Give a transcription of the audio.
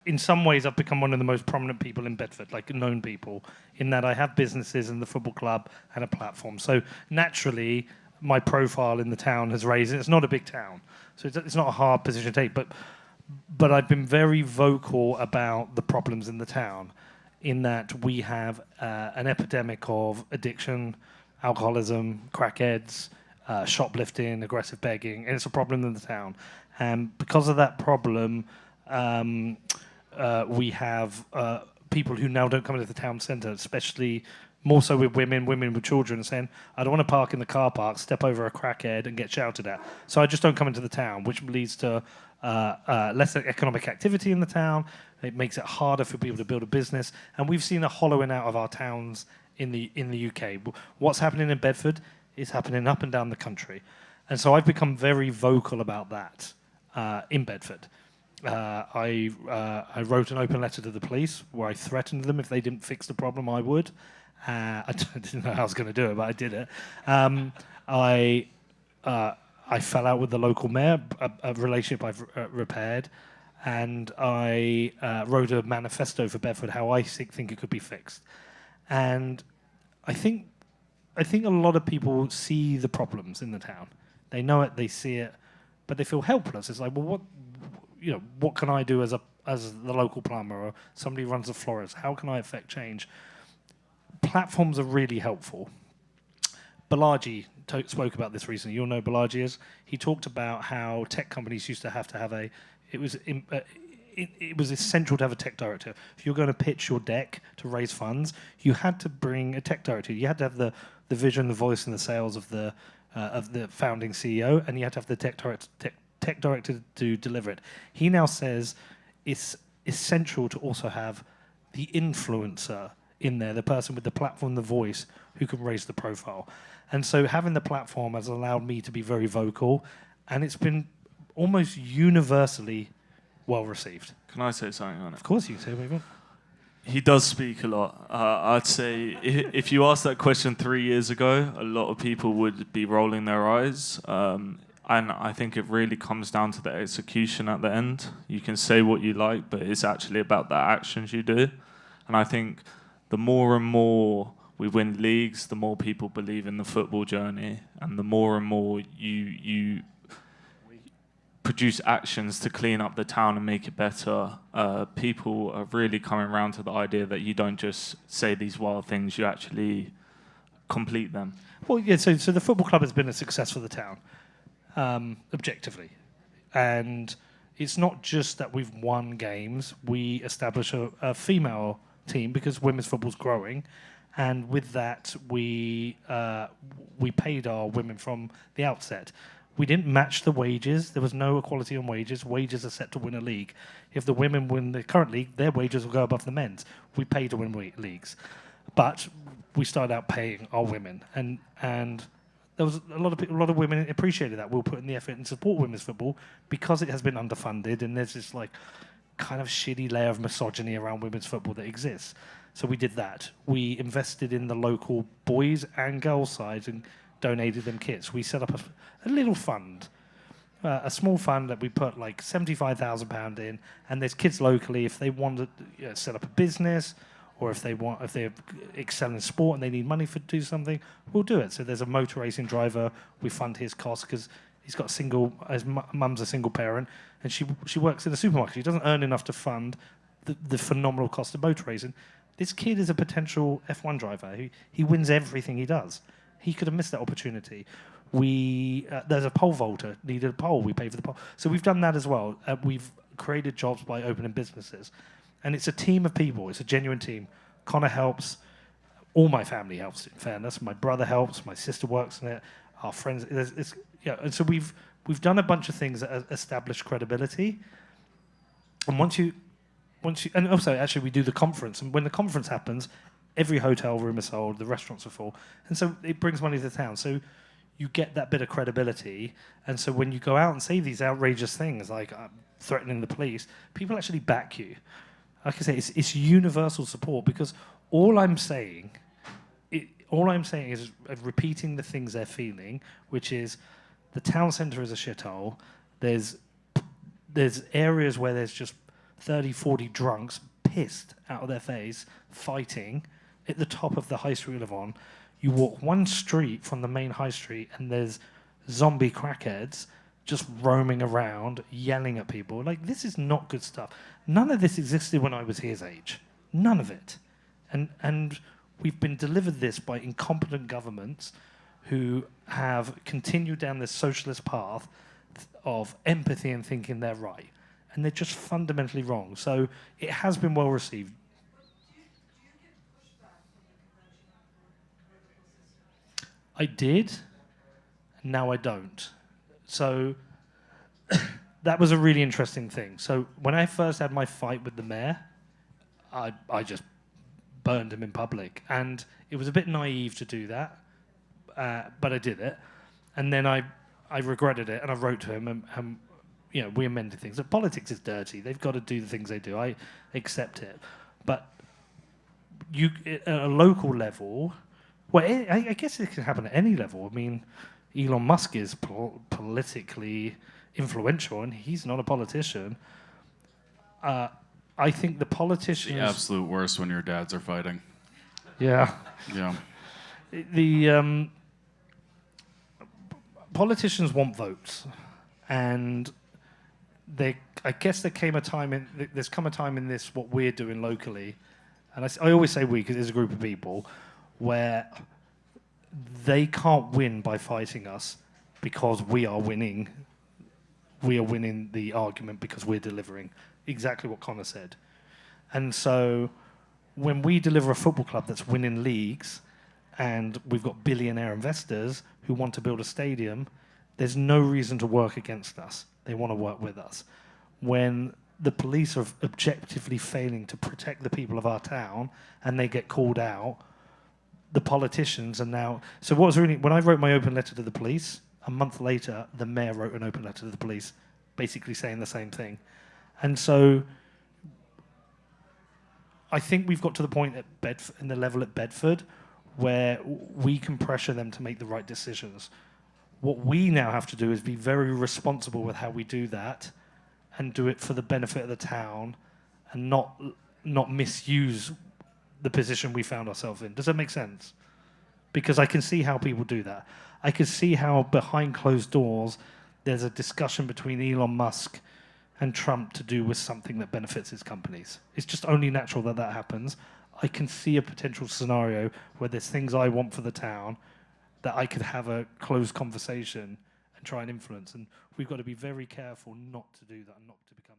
in some ways, I've become one of the most prominent people in Bedford, like known people, in that I have businesses in the football club and a platform. So naturally, my profile in the town has raised. It's not a big town, so it's not a hard position to take. But I've been very vocal about the problems in the town, in that we have an epidemic of addiction, alcoholism, crackheads, shoplifting, aggressive begging, and it's a problem in the town. And because of that problem, we have people who now don't come into the town centre, especially more so with women with children, saying, I don't want to park in the car park, step over a crackhead and get shouted at. So I just don't come into the town, which leads to less economic activity in the town. It makes it harder for people to build a business. And we've seen a hollowing out of our towns in the UK. What's happening in Bedford is happening up and down the country. And so I've become very vocal about that in Bedford. I wrote an open letter to the police where I threatened them if they didn't fix the problem, I would. I didn't know how I was going to do it, but I did it. I fell out with the local mayor, a relationship I've repaired, and I wrote a manifesto for Bedford how I think it could be fixed. And I think a lot of people see the problems in the town. They know it, they see it, but they feel helpless. It's like, well, what can I do as the local plumber or somebody who runs the florist? How can I affect change? Platforms are really helpful. Balaji spoke about this recently. You'll know Balaji is. He talked about how tech companies used to have it was essential to have a tech director. If you're going to pitch your deck to raise funds, you had to bring a tech director. You had to have the vision, the voice, and the sales of the founding CEO, and you had to have the tech director to deliver it. He now says it's essential to also have the influencer in there, the person with the platform, the voice, who can raise the profile. And so having the platform has allowed me to be very vocal, and it's been almost universally well received. Can I say something on it? Of course you can say what you want. He does speak a lot. I'd say if you asked that question 3 years ago, a lot of people would be rolling their eyes. And I think it really comes down to the execution at the end. You can say what you like, but it's actually about the actions you do. And I think the more and more we win leagues, the more people believe in the football journey, and the more and more you produce actions to clean up the town and make it better, people are really coming around to the idea that you don't just say these wild things, you actually complete them. Well, yeah, so the football club has been a success for the town, objectively. And it's not just that we've won games, we established a female team because women's football's growing. And with that, we paid our women from the outset. We didn't match the wages. There was no equality on wages. Wages are set to win a league. If the women win the current league, their wages will go above the men's. We pay to win leagues. But we started out paying our women. And there was a lot of women appreciated that. We'll put in the effort and support women's football because it has been underfunded, and there's this like kind of shitty layer of misogyny around women's football that exists. So we did that. We invested in the local boys and girls sides and donated them kits. We set up a little fund, a small fund that we put like £75,000 in, and there's kids locally if they want to set up a business, or if they're excelling in sport and they need money to do something, we'll do it. So there's a motor racing driver. We fund his costs because he's got his mum's a single parent, and she works in a supermarket. She doesn't earn enough to fund the phenomenal cost of motor racing. This kid is a potential F1 driver. He wins everything he does. He could have missed that opportunity. There's a pole vaulter, needed a pole, we paid for the pole. So we've done that as well. We've created jobs by opening businesses. And it's a team of people. It's a genuine team. Conor helps. All my family helps, in fairness. My brother helps. My sister works in it. Our friends. And so we've done a bunch of things that establish credibility. And and also, actually, we do the conference. And when the conference happens, every hotel room is sold, the restaurants are full. And so it brings money to the town. So you get that bit of credibility. And so when you go out and say these outrageous things, like threatening the police, people actually back you. Like I say, it's universal support, because all I'm saying is repeating the things they're feeling, which is the town centre is a shithole. There's areas where there's just 30, 40 drunks, pissed out of their face, fighting at the top of the high street we live on. You walk one street from the main high street and there's zombie crackheads just roaming around, yelling at people. Like, this is not good stuff. None of this existed when I was his age. None of it. And we've been delivered this by incompetent governments who have continued down this socialist path of empathy and thinking they're right. And they're just fundamentally wrong. So it has been well received. I did, and now I don't. So that was a really interesting thing. So when I first had my fight with the mayor, I just burned him in public. And it was a bit naive to do that, but I did it. And then I regretted it, and I wrote to him, and we amended things. So politics is dirty. They've got to do the things they do. I accept it. But at a local level, well, I guess it can happen at any level. I mean, Elon Musk is politically influential, and he's not a politician. I think the politicians... The absolute worst when your dads are fighting. Yeah. Yeah. The politicians want votes, and I guess there's come a time in this, what we're doing locally, and I always say we, because there's a group of people, where they can't win by fighting us because we are winning. We are winning the argument because we're delivering exactly what Conor said. And so when we deliver a football club that's winning leagues and we've got billionaire investors who want to build a stadium, there's no reason to work against us. They want to work with us. When the police are objectively failing to protect the people of our town and they get called out, the politicians are now... So what was really... When I wrote my open letter to the police, a month later, the mayor wrote an open letter to the police, basically saying the same thing. And so I think we've got to the point in the level at Bedford where we can pressure them to make the right decisions. What we now have to do is be very responsible with how we do that and do it for the benefit of the town and not misuse the position we found ourselves in. Does that make sense? Because I can see how people do that. I can see how behind closed doors there's a discussion between Elon Musk and Trump to do with something that benefits his companies. It's just only natural that that happens. I can see a potential scenario where there's things I want for the town that I could have a closed conversation and try and influence. And we've got to be very careful not to do that and not to become